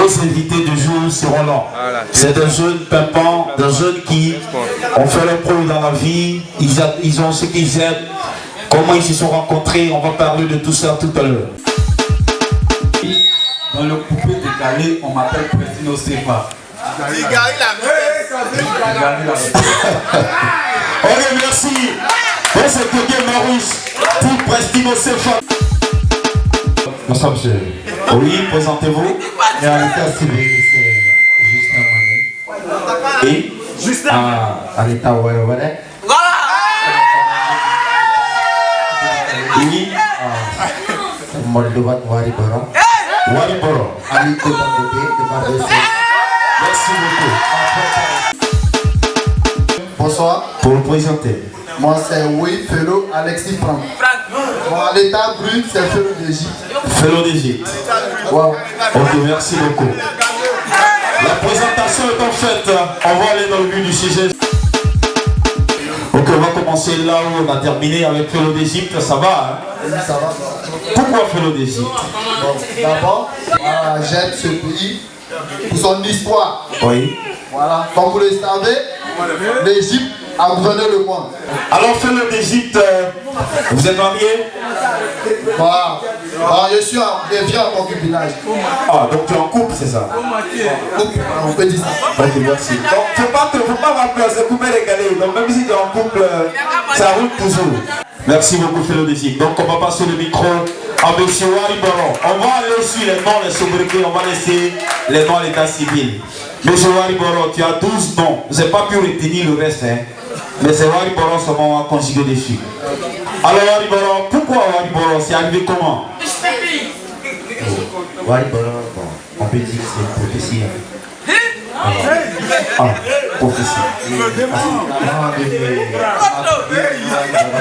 Nos invités du jour seront là. C'est des jeunes pimpants, des jeunes qui ont fait leur preuve dans la vie. Ils ont ce qu'ils aiment. Comment ils se sont rencontrés, on va parler de tout ça tout à l'heure. Dans le coupé décalé, on m'appelle Prestino Sefa. Ok, merci. Bon, c'est Kéké Maurice pour Prestino Sefa. Bonsoir, monsieur. Oui, présentez-vous. Et en l'état civil, c'est Justin Mané. Et à l'état Ouaouaouané. oui, Moldova Wariboro. Wariboro. Ali Kotangote de Barbès. Merci beaucoup. Bonsoir. Pour le présenter. Moi, c'est Oui Fellow Alexis Franck. Bon, à l'état brut, c'est Fellow d'Égypte. Fellow d'Égypte. Wow. Ok, merci beaucoup. La présentation est en fait, on va aller dans le but du sujet. Ok, on va commencer là où on a terminé avec Fellow d'Égypte, ça va hein? Ça va. Pourquoi Fellow d'Égypte? Bon, d'abord, j'aime ce pays pour son histoire. Oui. Voilà. Comme vous le savez, l'Égypte a gouverné le monde. Alors Fellow d'Égypte, vous êtes marié? Voilà. Je suis en vieux en concubinage. Ah, donc tu es en couple, c'est ça? On peut dire ça. Ok, merci. Donc, faut pas rappeler, c'est couper les galets. Donc, même si tu es en couple, ça roule toujours. Merci beaucoup, Fellow d'Égypte. Donc, on va passer le micro à M. Wariboro. On va aller sur les noms, les sobriquets, on va laisser les noms à l'état civil. M. Wariboro, tu as 12 noms. Je n'ai pas pu retenir le reste, hein. Mais c'est Wariboro seulement à conjuguer dessus. Alors, Wariboro, pourquoi Wariboro? C'est arrivé comment? Wariboro, bon, on peut dire que c'est une prophétie. Ah, prophétie.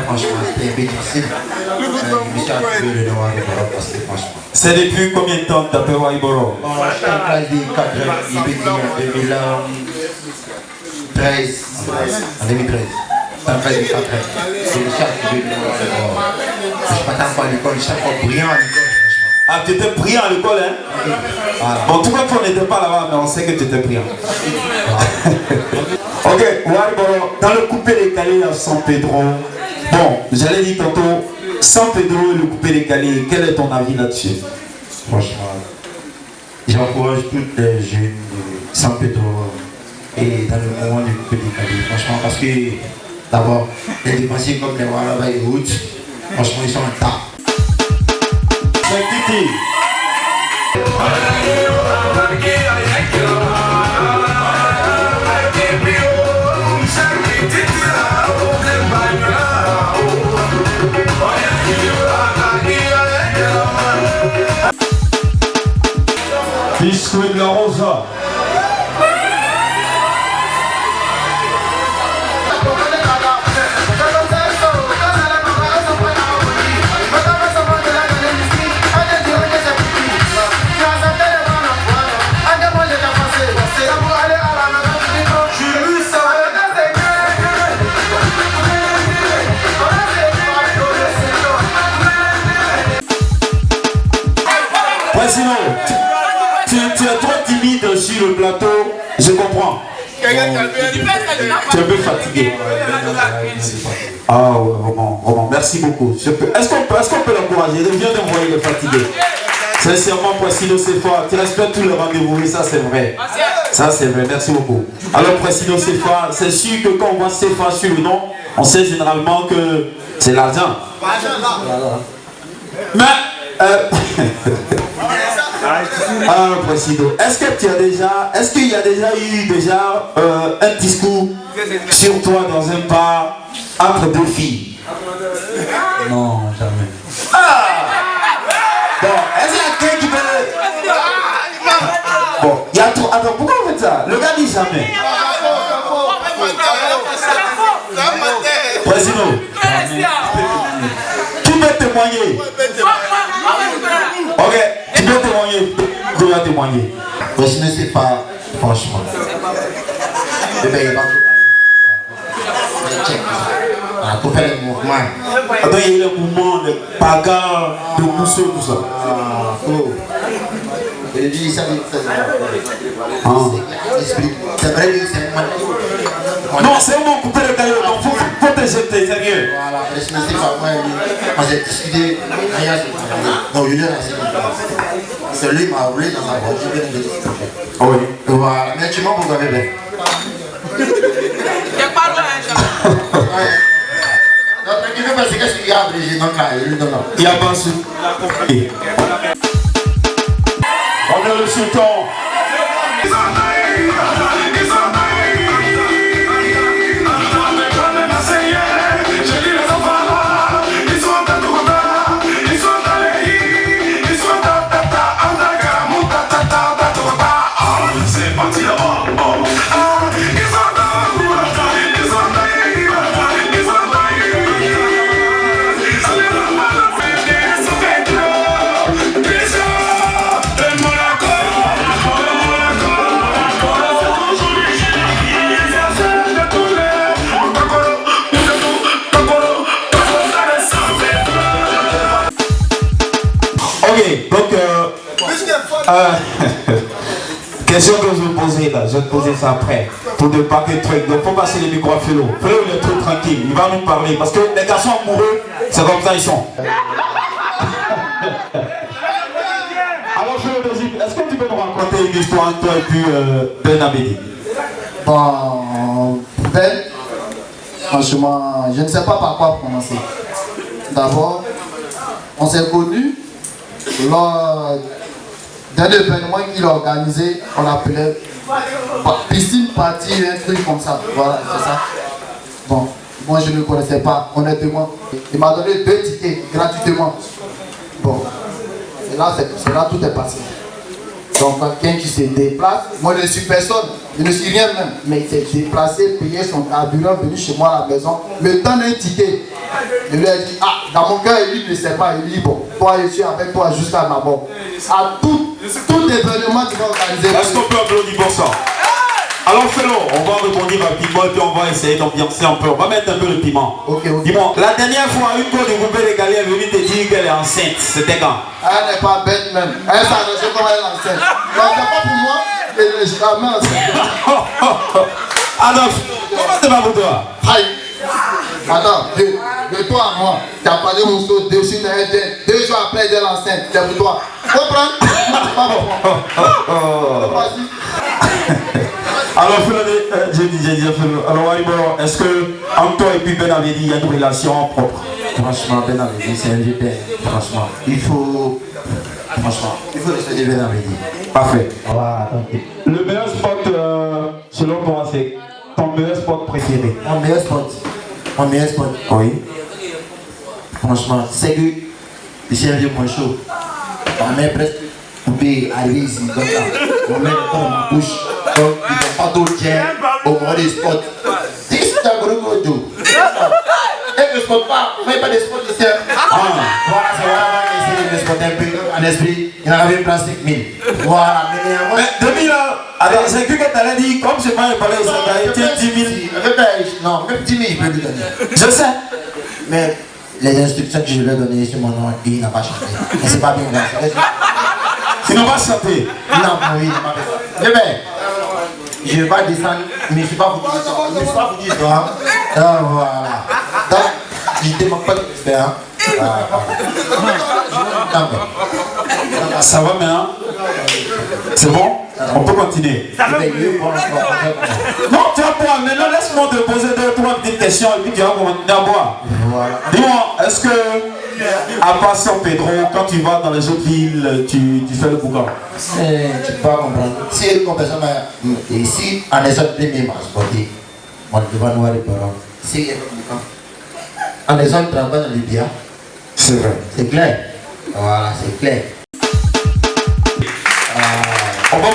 Franchement, c'était un peu difficile. Je me suis attribué le nom Wariboro parce que franchement. C'est depuis combien de temps que tu appelles Wariboro? Bon, je suis en classe de 4 ans, il peut dire en 2013. En 2013. En classe de 4 ans. Je me suis attribué le nom Wariboro. Je ne suis pas tant à l'école, je suis encore brillant à l'école. Ah, tu étais brillant à l'école, hein? Bon, en tout cas, on n'était pas là-bas, mais on sait que tu étais brillant. Ok, Wariboro, dans le coupé décalé à San Pedro, bon, j'allais dire tantôt, San Pedro et le coupé décalé, quel est ton avis là-dessus? Franchement, j'encourage toutes les jeunes de San Pedro et dans le moment du coupé décalé, franchement, parce que d'abord, les dépensiers comme les Waraba et autres, franchement, ils sont en tas. C'est Titi. Biscuit de la Rosa. Président, tu es trop timide sur le plateau, je comprends. Tu es un peu fatigué. Ah ouais, vraiment, merci beaucoup. Est-ce qu'on peut l'encourager? Il vient de voir, il est fatigué. Sincèrement, Prestino Sefa, tu respectes tous les rendez-vous et ça c'est vrai. Ça c'est vrai, merci beaucoup. Alors Prestino Sefa, c'est sûr que quand on voit Sefa sur le nom, on sait généralement que c'est l'argent. Mais ah, Prestino, est-ce qu'il y a déjà eu un discours sur toi dans un bar entre deux filles? Non, jamais. Ah! Bon, est-ce qu'il y a quelqu'un qui peut... Bon, il y a trop... Attends, pourquoi vous faites ça? Le gars dit jamais. Président, qui peut témoigner? Ok, tu peux témoigner. Tu vas témoigner. Prestino Sefa, franchement. Le mec est pas trop pour faire les mouvements. Attends, il y a le mouvement, le bagarre, le mousseau, tout ça. Et lui, il savait que c'est vrai que c'est mal. Non, c'est un bon coupé de caillou, donc faut te jeter, sérieux. Voilà, parce que c'est pas moi, on s'est discuté. Non, je l'ai assez. C'est lui qui m'a roulé dans sa voiture. Ah oui. Voilà, mais tu m'as beaucoup bébé. Il n'y a pas de qu'est-ce qu'il y a il y a pas su. On est le sultan. Ok, donc question que je vais poser là, je vais te poser ça après. Pour ne pas que truc. Donc faut passer les micros à Félo. Félo il est trop tranquille, il va nous parler. Parce que les garçons amoureux, c'est comme ça ils sont. Alors Félo, est-ce que tu peux nous raconter une histoire entre toi et puis Ben Abedi? Bon, Ben, franchement, je ne sais pas par quoi commencer. D'abord, on s'est connus lors d'un événement qu'il a organisé, on l'appelait piscine party, un truc comme ça. Voilà, c'est ça. Bon, moi je ne connaissais pas, honnêtement. Il m'a donné 2 tickets gratuitement. Bon, c'est là tout est passé. Donc quelqu'un qui se déplace, moi je ne suis personne, je ne suis rien même, mais il s'est déplacé, payé son carburant, venu chez moi à la maison, me donne un ticket. Je lui ai dit, ah, dans mon cœur, lui ne sait pas, il dit, bon, toi je suis avec toi jusqu'à ma mort. À tout événement qui va organiser. Est-ce qu'on peut applaudir pour ça? Alors Félo, on va rebondir rapidement et puis on va essayer d'ambiancer un peu. On va mettre un peu le piment. Ok. Dis-moi, la dernière fois, une go de groupe de Galais est venue te dire qu'elle est enceinte. C'était quand? Elle n'est pas bête même. Elle s'est annoncée comme elle est enceinte. Mais c'est pas pour moi, elle n'est jamais enceinte. Alors, comment c'est pas pour toi? Aïe. Attends, de toi à moi, tu as parlé mon saut dessus dans un tête. 2 jours après, elle est enceinte. C'est pour toi. Comprends? C'est pas pour moi. Alors, j'ai dit, Félo. Alors, Walibo, est-ce que entre toi et puis Ben Abedi, il y a une relation propre? Franchement, Ben Abedi, c'est un vieux père. Franchement, il faut respecter Ben Abedi. Parfait. Voilà. Le meilleur spot, selon toi, c'est ton meilleur spot préféré? Mon meilleur spot. Oui. Franchement, c'est que je suis un vieux moins chaud. Ma mère presque pouvait arriver ici comme ça. Ma mère est dans ma bouche. Donc, ils n'ont pas d'autre tiers au moment des spots. C'est un gros gojo. Et ne spot pas, on ne met pas des spots ici. Voilà, c'est vraiment essayer de spotter un peu en esprit. Il y en avait une place 5000. Voilà, mais 2000 là, alors c'est que tu allais dire, comme je m'en ai parlé, ça a été 10 000. Non, même 10 000, il peut lui donner. Je sais. Mais les instructions que je lui ai données sur mon nom, il n'a pas chanté. Mais c'est pas bien grave. Ils n'ont pas chanté. Non, oui, il n'a pas fait. Mais je ne vais pas descendre, mais je ne suis pas foutu de toi. Je ne suis pas foutu de toi. Ah, voilà. Donc, je ne te manque pas de respect. Hein. Ça va maintenant? C'est bon? On peut continuer. Non, tu vas boire. Maintenant, laisse-moi te poser 2-3 petites questions et puis tu vas continuer à boire. Voilà. Dis-moi, est-ce que, à part San Pedro, quand tu vas dans les autres villes, tu fais le boucan? Tu peux pas comprendre. Si une personne ici, en essayant de me transporter, on va voir les parents. Si en essayant de travailler dans les biens, c'est vrai. C'est clair. Voilà, c'est clair. On va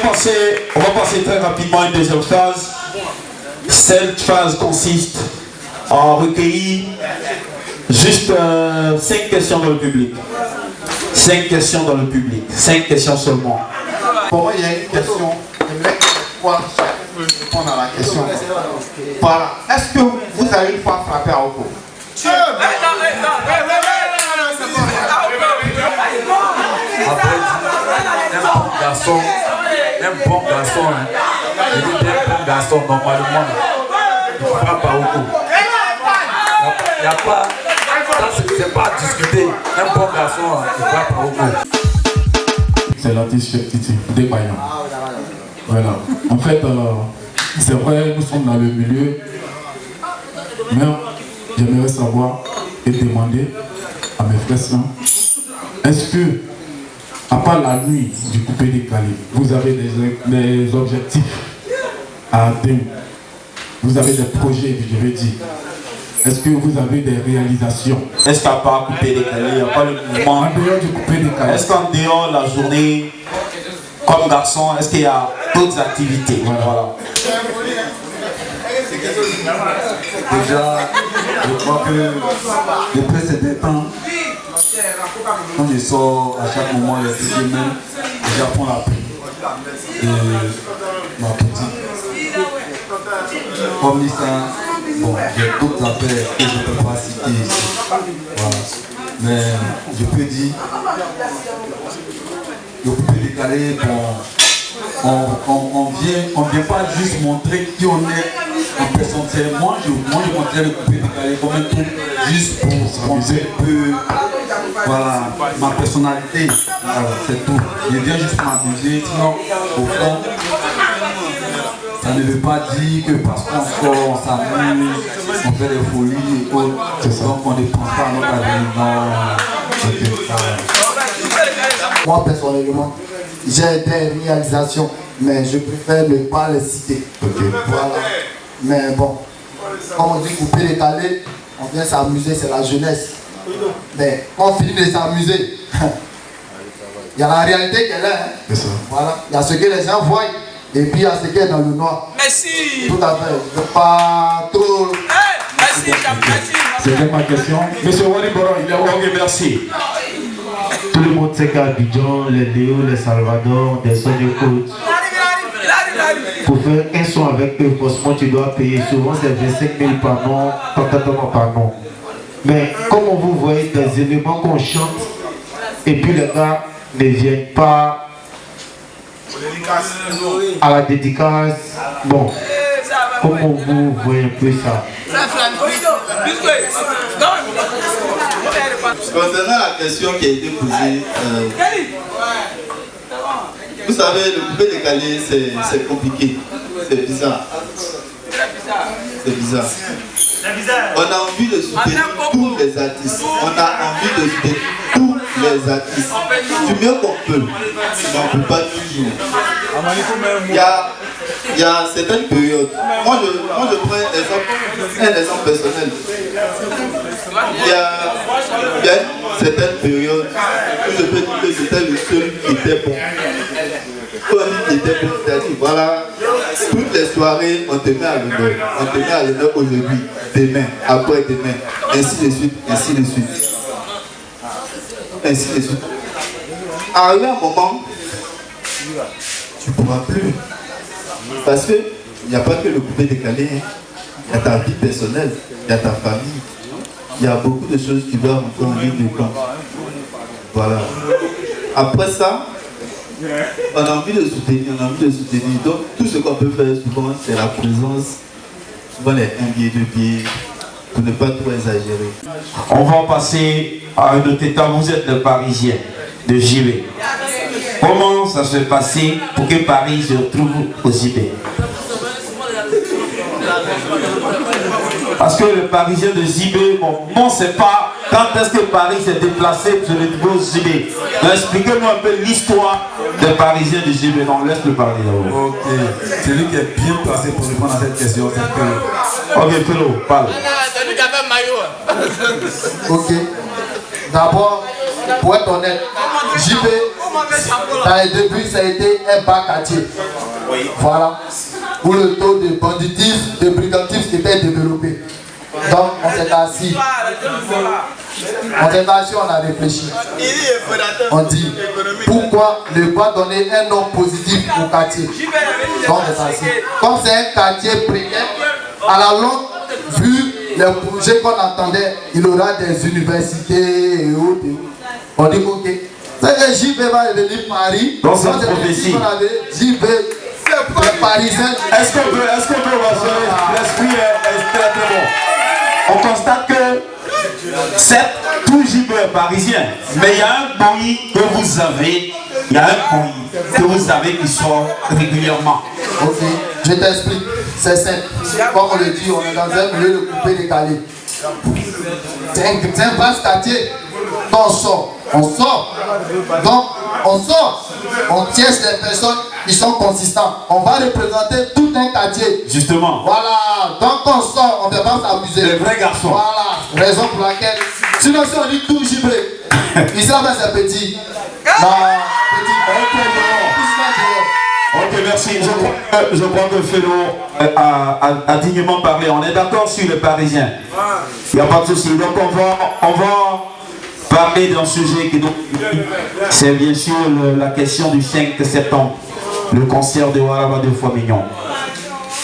passer très rapidement à une deuxième phase. Cette phase consiste en recueillir juste 5 questions dans le public. 5 questions dans le public. 5 questions seulement. Pour moi, il y a une question. J'aimerais pouvoir répondre à la question. Voilà. Est-ce que vous avez une fois frappé à Oko? garçon, hein. Je dis un bon garçon, normalement, il frappe pas au cou. Il n'y a pas, ça c'est pas à discuter. Un bon garçon, il frappe pas au cou. C'est l'artiste Chef Titi, dépaillant. Voilà. En fait, c'est vrai, nous sommes dans le milieu, mais j'aimerais savoir et demander à mes frères sœurs, est-ce que, à part la nuit du coupé décalé, vous avez des objectifs à atteindre? Vous avez des projets, je vais dire. Est-ce que vous avez des réalisations? Est-ce qu'à part coupé décalé, il n'y a pas le mouvement? En dehors du coupé décalé. Est-ce qu'en dehors de la journée, comme garçon, est-ce qu'il y a d'autres activités? Voilà. Déjà, je crois que depuis ces temps, quand je sors à chaque moment les petits mains, j'apprends la pluie et ma petite. Comme ça, bon, j'ai d'autres affaires que je ne peux pas citer ici. Voilà. Mais je peux dire, le coupé décalé, bon, on vient pas juste montrer qui on est en personne. Moi, je montrais le coupé décalé comme un truc juste pour montrer un peu, voilà, ma personnalité. Voilà, c'est tout. Je viens juste m'amuser, sinon, au fond, ça ne veut pas dire que parce qu'on sort, on s'amuse, on fait des folies et autres, donc on ne pense pas à notre avenir. Moi personnellement, j'ai des réalisations, mais je préfère ne pas les citer. Voilà. Mais bon, comme on dit couper décalé, on vient s'amuser, c'est la jeunesse. Mais quand on finit de s'amuser, il y a la réalité qu'elle est. Hein. Voilà. Il y a ce que les gens voient. Et puis il y a ce qui est dans le noir. Merci. Tout à fait. Je ne veux pas trop. Merci, C'était ma question. Monsieur Wally Boron, il est Ok, merci. Tout le monde sait qu'à Abidjan, les Léo, les Salvador, des sons de côte. Pour faire un son avec eux, forcément tu dois payer. Souvent c'est 25 000 par an, par an. Mais comment vous voyez des éléments qu'on chante et puis les gars ne viennent pas à la dédicace, bon, comment vous voyez un peu ça? Concernant la question qui a été posée, vous savez, le coupé décalé, c'est compliqué, c'est bizarre. C'est bizarre. On a envie de soutenir tous les artistes. On a envie de soutenir tous les artistes. Du mieux qu'on peut. Mais on ne peut pas toujours. Il y a certaines périodes. Moi, je prends un exemple personnel. Il y a certaines périodes où je peux dire que j'étais le seul qui était bon. Quand on dit qu'il était bon, c'est-à-dire, voilà, toutes les soirées, on te met à l'honneur. On te met à l'honneur aujourd'hui, demain, après-demain, ainsi de suite, ainsi de suite. Ainsi de suite. Arrivé un moment, tu ne pourras plus. Parce qu'il n'y a pas que le coupé décalé, hein. Il y a ta vie personnelle, il y a ta famille. Il y a beaucoup de choses qui doivent rentrer en ligne de compte. Voilà. Après ça, on a envie de soutenir, Donc tout ce qu'on peut faire souvent, c'est la présence, souvent les 1 pied, 2 pieds, pour ne pas trop exagérer. On va passer à un autre état. Vous êtes le Parisien de JB. Comment ça se passait pour que Paris se retrouve au JB? Parce que le Parisien de JB, bon, on ne sait pas quand est-ce que Paris s'est déplacé pour se retrouver au JB. Expliquez-nous un peu l'histoire des Parisiens de JB. Non, laisse le parler d'abord. Ok, celui qui est bien placé pour répondre à cette question, c'est que... Ok, Felo, parle. Ok. D'abord, pour être honnête, JB, dans les débuts, ça a été un bas quartier. Voilà. Où le taux de banditisme, de brigantisme était développé. Donc, on s'est assis. On a réfléchi. On dit, pourquoi ne pas donner un nom positif au quartier? Donc, on s'est assis. Comme c'est un quartier précaire, à la longue, vu les projets qu'on entendait, il y aura des universités et autres. On dit, ok, C'est que JB va devenir Paris. Dans cette prophétie. JB, les Parisiens. Est-ce qu'on peut rassurer? L'esprit est très très bon. On constate que c'est tout JB parisien. Mais il y a un pays que vous avez. Il y a un pays que vous avez qui sort régulièrement. Ok, je t'explique. C'est simple. Comme on le dit, on est dans un milieu de coupé décalé. C'est un vaste quartier. Donc on sort. Donc on sort. On tient des personnes qui sont consistantes. On va représenter tout un quartier. Justement. Voilà. Donc on sort, on ne peut pas s'amuser. Les vrais garçons. Voilà. Raison pour laquelle. Sinon si on dit tout JB, ici là c'est petit. Ok, merci. Je crois que Félo a dignement parlé. On est d'accord sur les Parisiens. Il n'y a pas de souci. Donc on va parler d'un sujet qui c'est bien sûr la question du 5 septembre, le concert de Waraba de Fois Mignon.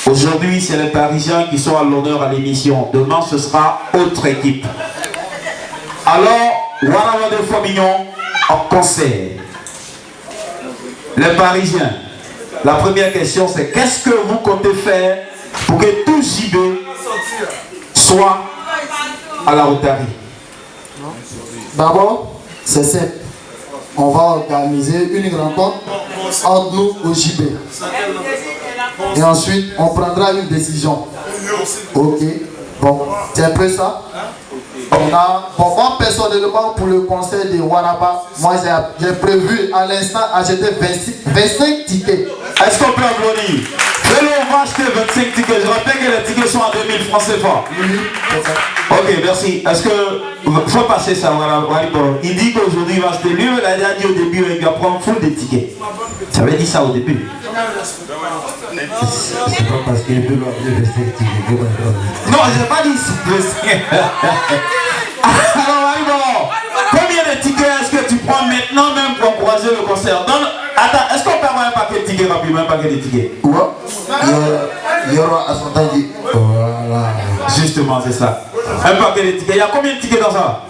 Aujourd'hui, c'est les Parisiens qui sont à l'honneur à l'émission. Demain, ce sera autre équipe. Alors, Waraba de Fois Mignon en concert. Les Parisiens. La première question, c'est qu'est-ce que vous comptez faire pour que tout JB soit à la Rotary? D'abord, c'est simple. On va organiser une rencontre entre nous au JB. Et ensuite, on prendra une décision. Ok. Bon, c'est un peu ça. Moi personnellement, pour le concert de Waraba, moi j'ai prévu à l'instant acheter 25 tickets. Est-ce qu'on peut applaudir? On va acheter 25 tickets. Je rappelle que les tickets sont à 2000 francs CFA. Ok, merci. Est-ce que faut passer ça, Wariboro? Il dit qu'aujourd'hui il va acheter. Lui, il a dit au début, il va prendre full des tickets. Ça veut dire ça au début. C'est pas parce qu'il peut avoir 25 tickets. Non, je n'ai pas dit 25. Alors, Wariboro, combien de tickets est-ce que tu prends maintenant même pour encourager le concert? Attends, est-ce qu'on peut avoir un paquet de tickets rapidement, un paquet de tickets? Ouais. Il y aura à son temps dit. Voilà. Justement, c'est ça. Un paquet de tickets. Il y a combien de tickets dans ça?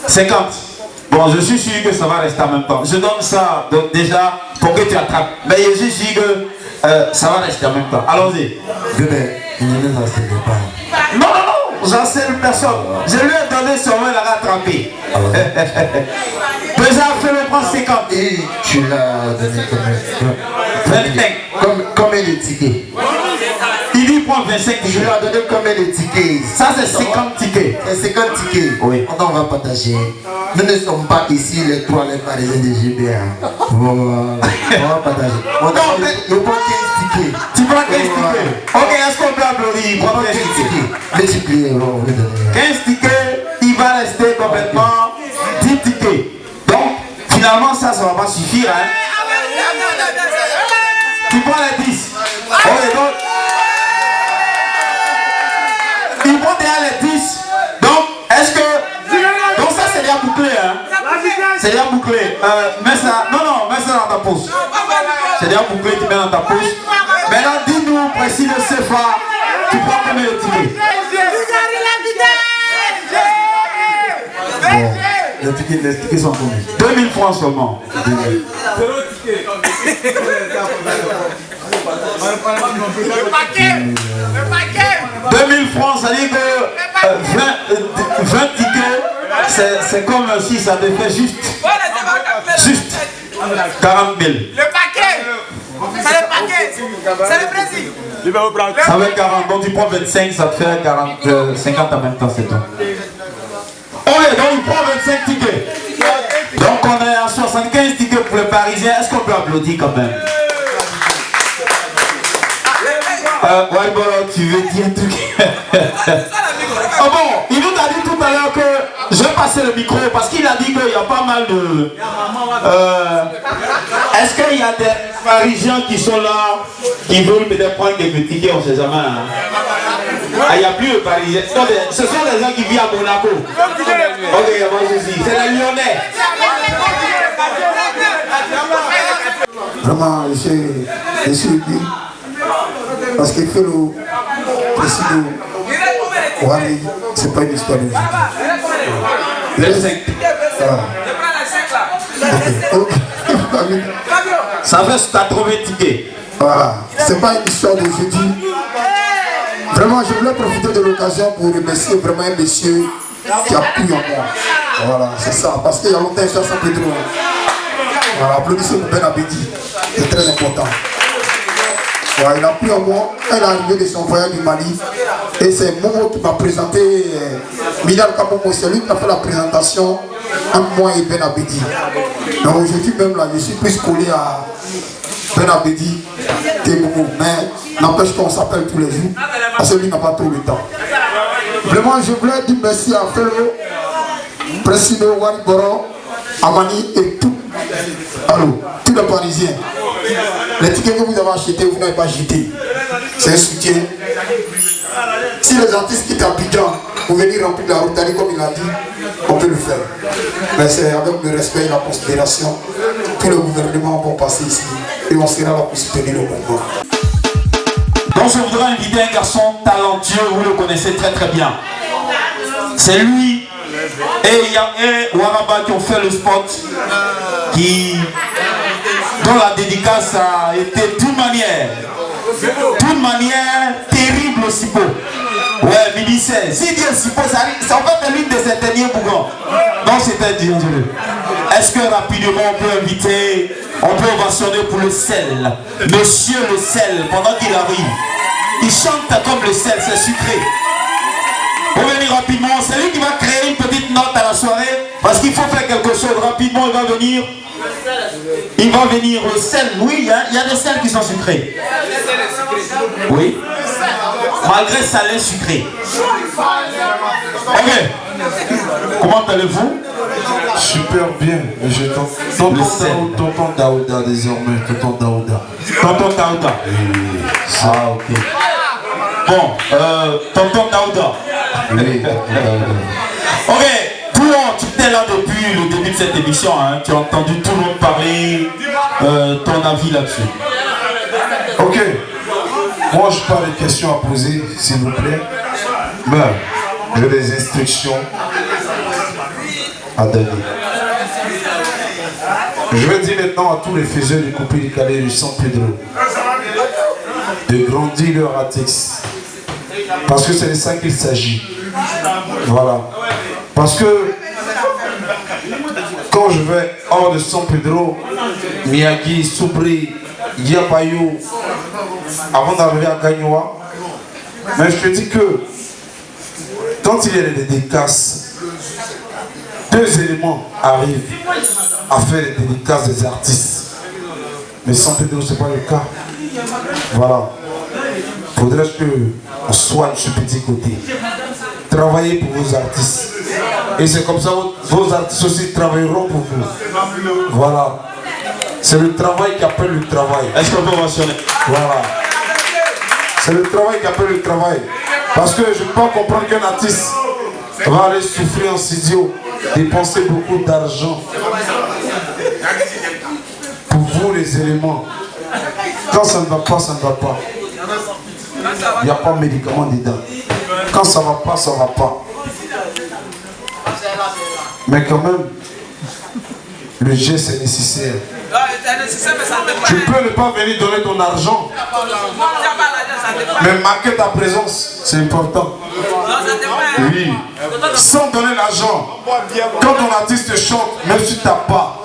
50. Bon, je suis sûr que ça va rester en même temps. Je donne ça donc, déjà pour que tu attrapes. Mais je suis sûr que ça va rester en même temps. Allons-y. Non, j'en sais personne. Je lui ai donné son main, il a rattrapé. Président fait le prendre 50. Et tu l'as donné combien? 25. Combien de tickets? Il dit prend 25 tickets. Je lui ai donné combien de tickets? Ça c'est 50 tickets. C'est 50 tickets. Oui. On va partager. Nous ne sommes pas ici les trois les Parisiens de GBA. Voilà. On va partager. Je prends 15 tickets. Tu prends 15 tickets. Ok, est-ce qu'on peut applaudir? Il prend 15 tickets. Multiplier, on va vous donner. 15 tickets, il va rester complètement 10 tickets. Donc, finalement, ça ne va pas suffire. Hein? Tu prends les 10. Ok, donc, il prend déjà les 10. Donc, est-ce que... Donc ça, c'est déjà bouclé. Hein? C'est déjà bouclé. Mets ça... Non, mets ça dans ta poche. C'est déjà bouclé, tu mets dans ta poche. Maintenant, dis-nous, précis de CFA, tu prends combien de tickets? Les tickets sont combien? 2000 francs seulement. 2000. Le paquet. 2000 francs, ça dit que 20 tickets, c'est comme si ça te fait juste 40 000. Le paquet. C'est le paquet. C'est le Brésil. Ça fait 40, donc tu prends 25, ça te fait 40, 50 en même temps, c'est tout. Ok, donc il prend 25 tickets. Donc on est à 75 tickets pour les Parisiens. Est-ce qu'on peut applaudir quand même? Wariboro, tu veux dire un truc? Oh bon, il nous a dit tout à l'heure que je vais passer le micro parce qu'il a dit qu'il y a pas mal de... Est-ce qu'il y a des Parisiens qui sont là, qui veulent peut-être prendre quelques tickets, on ne sait jamais. Hein? Ah, il n'y a plus de Parisiens. Ce sont des gens qui vivent à Monaco. Ok, il y a pas de souci. C'est les Lyonnais. Vraiment, je suis dit, parce que Félo, président, Wari, c'est pas une histoire de vie. Les 5. Ça fait 80 tickets. Voilà, c'est pas une histoire de jeudi. Vraiment, je voulais profiter de l'occasion pour remercier vraiment un monsieur qui a cru en moi. Voilà, c'est ça. Parce qu'il y a longtemps, je suis à San Pedro. Voilà, applaudissez pour Ben Abedi. C'est très important. Voilà, il a cru en moi. Il est arrivé de son voyage du Mali. Et c'est Momo qui m'a présenté Minal Kamomo. C'est lui qui a fait la présentation entre moi et Ben Abedi. Donc aujourd'hui même là, je suis plus collé à Ben Abedi que Momo. Mais n'empêche qu'on s'appelle tous les jours. Parce que lui n'a pas trop le temps. Vraiment, je voulais dire merci à Félo, Pressino, Wariboro, Amani et tous les Parisiens. Les tickets que vous avez achetés, vous n'avez pas jeté. C'est un soutien. Si les artistes quittent Abidjan pour venir remplir la Routanie comme il a dit, on peut le faire. Mais c'est avec le respect et la considération que le gouvernement vont passer ici et on sera là pour soutenir le mouvement. Donc je voudrais inviter un garçon talentueux, vous le connaissez très très bien. C'est lui et il y a un Waraba qui ont fait le spot dont la dédicace a été d'une manière terrible aussi beau. Ouais, Milicet, si Dieu s'y pose, c'est en fait l'une de ces derniers bougons. Donc c'était Dieu. Est-ce que rapidement on peut inviter, on peut ovationner pour le sel, Monsieur le sel, pendant qu'il arrive. Il chante comme le sel, c'est sucré. Pour venir rapidement, c'est lui qui va créer une petite note à la soirée, parce qu'il faut faire quelque chose rapidement, il va venir. Il va venir le sel, oui, il y a des sels qui sont sucrés. Oui. Malgré salé sucré. Ok. Comment allez-vous? Super bien. Je t'entends Daouda désormais. Tonton Daouda. Tonton Daouda. Ah ok. Bon, Tonton Daouda. Ok. Tu étais là depuis le début de cette émission, hein. Tu as entendu tout le monde parler, ton avis là-dessus. Ok. Moi, je n'ai pas de questions à poser, s'il vous plaît. Mais j'ai des instructions à donner. Je vais dire maintenant à tous les faiseurs du coupé décalé du San Pedro de grandir leur ATX. Parce que c'est de ça qu'il s'agit. Voilà. Parce que quand je vais hors de San Pedro, Miyagi, Soubri, Diapayo, avant d'arriver à Gagnoa, mais je te dis que quand il y a des dédicaces, deux éléments arrivent à faire les dédicaces des artistes. Mais San Pedro, ce n'est pas le cas. Voilà. Il faudrait qu'on soigne ce petit côté. Travaillez pour vos artistes. Et c'est comme ça que vos artistes aussi travailleront pour vous. Voilà. C'est le travail qui appelle le travail. Est-ce qu'on peut mentionner? Voilà. C'est le travail qui appelle le travail. Parce que je ne peux pas comprendre qu'un artiste va aller souffrir en studio, dépenser beaucoup d'argent pour vous les éléments. Quand ça ne va pas, ça ne va pas. Il n'y a pas de médicament dedans. Quand ça ne va pas, ça ne va pas. Mais quand même, le geste est nécessaire. Tu peux ne pas venir donner ton argent, mais marquer ta présence, c'est important. Oui. Sans donner l'argent, quand ton artiste chante, même si tu n'as pas,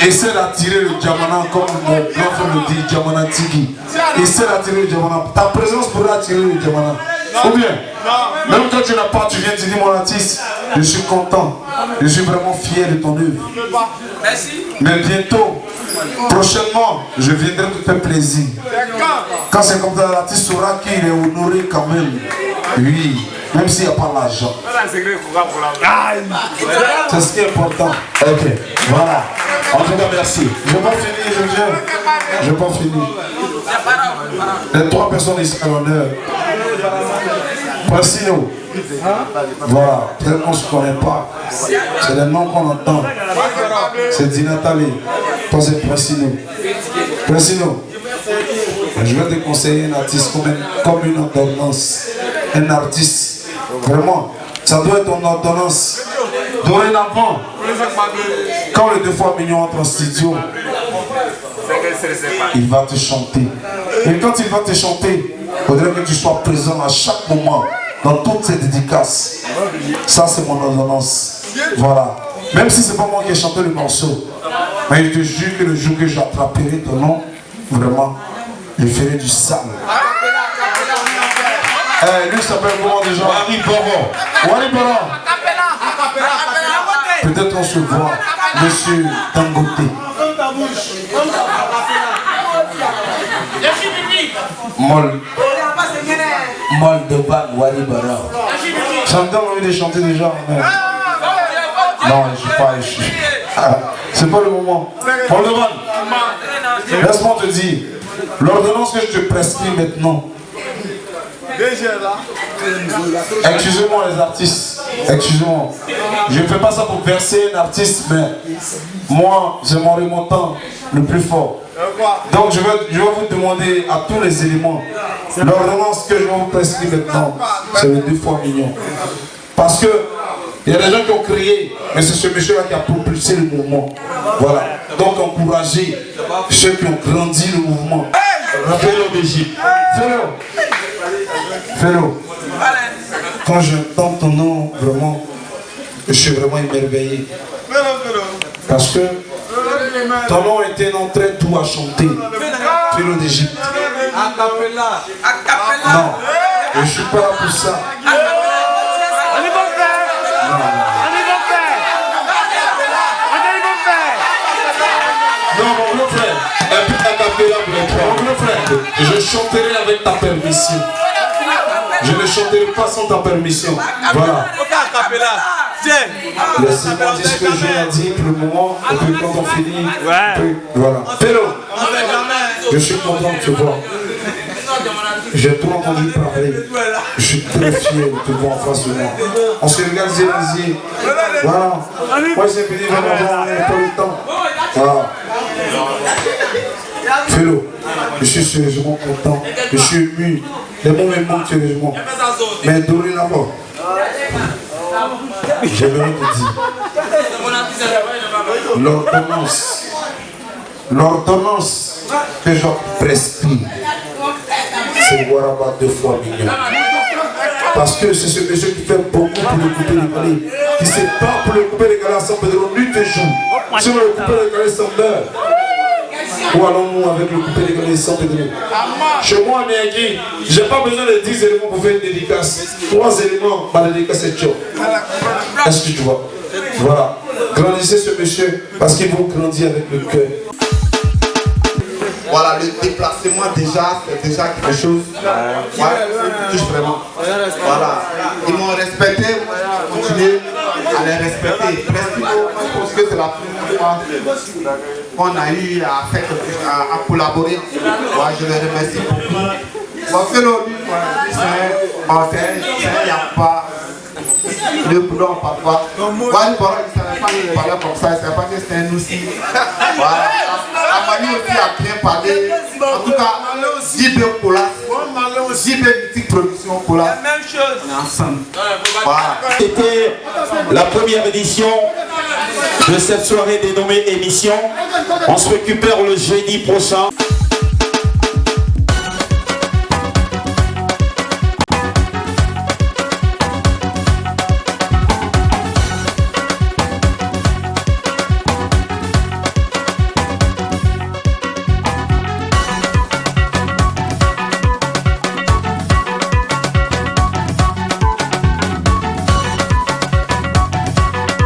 essaie d'attirer le diamant, comme mon grand frère me dit, diamant Tigui. Essaie d'attirer le diamant. Ta présence pourra attirer le diamant. Ou bien, même quand tu n'as pas, tu viens te dire, mon artiste, je suis content, je suis vraiment fier de ton œuvre. Mais bientôt, prochainement, je viendrai te faire plaisir. Quand c'est comme ça, l'artiste saura qu'il est honoré quand même. Oui, même s'il n'y a pas l'argent. C'est ce qui est important. Ok, voilà. En tout cas, merci. Je n'ai pas fini, je n'ai pas fini. Les trois personnes ici à l'honneur. Pressino. Voilà, peut-être qu'on ne se connaît pas. C'est les noms qu'on entend. C'est Dinatali. Toi, c'est Pressino. Pressino. Je vais te conseiller un artiste comme une ordonnance. Un artiste. Vraiment, ça doit être une ordonnance. Dorénavant, quand le 2 fois million entre en studio, il va te chanter. Et quand il va te chanter, il faudrait que tu sois présent à chaque moment, dans toutes ces dédicaces. Ça, c'est mon ordonnance. Voilà. Même si c'est pas moi qui ai chanté le morceau, mais je te jure que le jour que j'attraperai ton nom, vraiment, je ferai du sale. Lui s'appelle comment déjà? Wari Boron. Wari Boron. Peut-être on se voit, monsieur Dangote. Molle de bague, Wari Boron. Ça me donne envie de chanter déjà. Mais... non, je sais pas. C'est pas le moment. Moldovan, laisse-moi te dire, l'ordonnance que je te prescris maintenant. Excusez-moi les artistes, excusez-moi. Je ne fais pas ça pour verser un artiste, mais moi, j'ai mon remontant le plus fort. Donc je vais vous demander à tous les éléments, l'ordonnance que je vais vous prescrire maintenant, c'est le 2 fois million. Parce que il y a des gens qui ont crié, mais c'est ce monsieur-là qui a propulsé le mouvement. Voilà. Donc encouragez ceux qui ont grandi le mouvement. Rappelez-le d'Égypte. Fais-le. Fais-le. Quand j'entends ton nom, vraiment, je suis vraiment émerveillé. Parce que ton nom était un nom très doux à chanter. Fais-le d'Égypte. Non, je ne suis pas là pour ça. Non, mon grand frère, un peu d'acapella pour les trois. Mon grand frère, je chanterai avec ta permission. Je ne chanterai pas sans ta permission. Voilà. Laissez-moi dire ce que j'ai à dire pour le moment. Et puis quand on finit, voilà. Hello. Je suis content de te voir. J'ai trop entendu parler. Je suis très fier de te voir en face de moi. On se regarde les yeux. Voilà. Moi j'ai pris vraiment on n'a pas le temps. Voilà. Fais-le. Je suis sérieusement content. Je suis ému. Les mots me manquent sérieusement. Mais dorénavant, j'aimerais te dire, l'ordonnance que je prescris, c'est Waraba 2 fois million. Parce que c'est ce monsieur qui fait beaucoup pour le couper les galets, qui se bat pour le couper les galets à San Pedro, nuit et jour. Si on le couper les galets sans beurre, où allons-nous avec le coupé des galets sans Pedro? Chez moi, à Miyagi, je n'ai pas besoin de 10 éléments pour faire une dédicace. 3 éléments, ma dédicace est chaud. Est-ce que tu vois? Voilà. Grandissez ce monsieur parce qu'il vous grandit avec le cœur. Voilà, le déplacement déjà, c'est déjà quelque chose. Ouais, touche vraiment. Voilà. Ils m'ont respecté, continuer à les respecter. Presque, je pense que c'est la première fois qu'on a eu à faire à collaborer. Ouais, je les remercie beaucoup. Bon, c'est l'ONU, c'est un mortel, c'est un yapa. Le boulot pas quoi. Voilà, il ne savait pas qu'il parlait comme ça, il ne savait pas que c'était un aussi. Voilà. La famille aussi a bien parlé. En tout cas, JB Colas, JB Mythique Production Colas. La même chose. On est ensemble. Voilà. C'était la première édition de cette soirée dénommée émission. On se récupère le jeudi prochain.